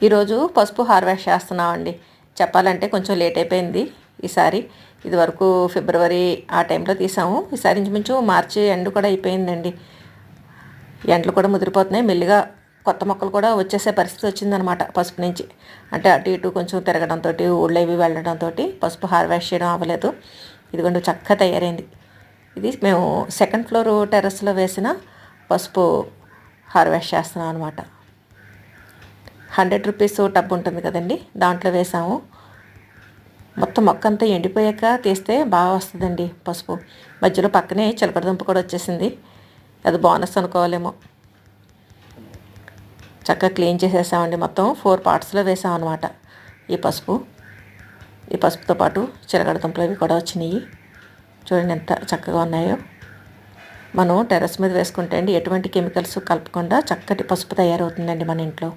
ఈరోజు పసుపు హార్వెస్ట్ చేస్తున్నామండి. చెప్పాలంటే కొంచెం లేట్ అయిపోయింది ఈసారి. ఇది వరకు ఫిబ్రవరి ఆ టైంలో తీసాము. ఈసారి ఇంచుమించు మార్చి ఎండ్ కూడా అయిపోయిందండి. ఎండలు కూడా ముదిరిపోతున్నాయి. మెల్లిగా కొత్త మొక్కలు కూడా వచ్చేసే పరిస్థితి వచ్చిందనమాట పసుపు నుంచి. అంటే అటు ఇటు కొంచెం తిరగడంతో, ఊళ్ళో ఇవి వెళ్ళడంతో పసుపు హార్వెస్ట్ చేయడం అవ్వలేదు. ఇదిగోండి చక్కగా తయారైంది. ఇది మేము సెకండ్ ఫ్లోర్ టెర్రస్లో వేసిన పసుపు హార్వెస్ట్ చేస్తున్నాం అనమాట. 100 రూపీస్ టబ్ ఉంటుంది కదండి, దాంట్లో వేసాము. మొత్తం మొక్క అంతా ఎండిపోయాక తీస్తే బాగా వస్తుందండి పసుపు. మధ్యలో పక్కనే చిలకడదుంప కూడా వచ్చేసింది. అది బోనస్ అనుకోవాలేమో. చక్కగా క్లీన్ చేసేసామండి. మొత్తం 4 పార్ట్స్లో వేసాం అనమాట ఈ పసుపు. ఈ పసుపుతో పాటు చిలకడదుంపలు అవి కూడా వచ్చినాయి. చూడండి ఎంత చక్కగా ఉన్నాయో. మనం టెర్రస్ మీద వేసుకుంటే అండి ఎటువంటి కెమికల్స్ కలపకుండా చక్కటి పసుపు తయారవుతుందండి మన ఇంట్లో.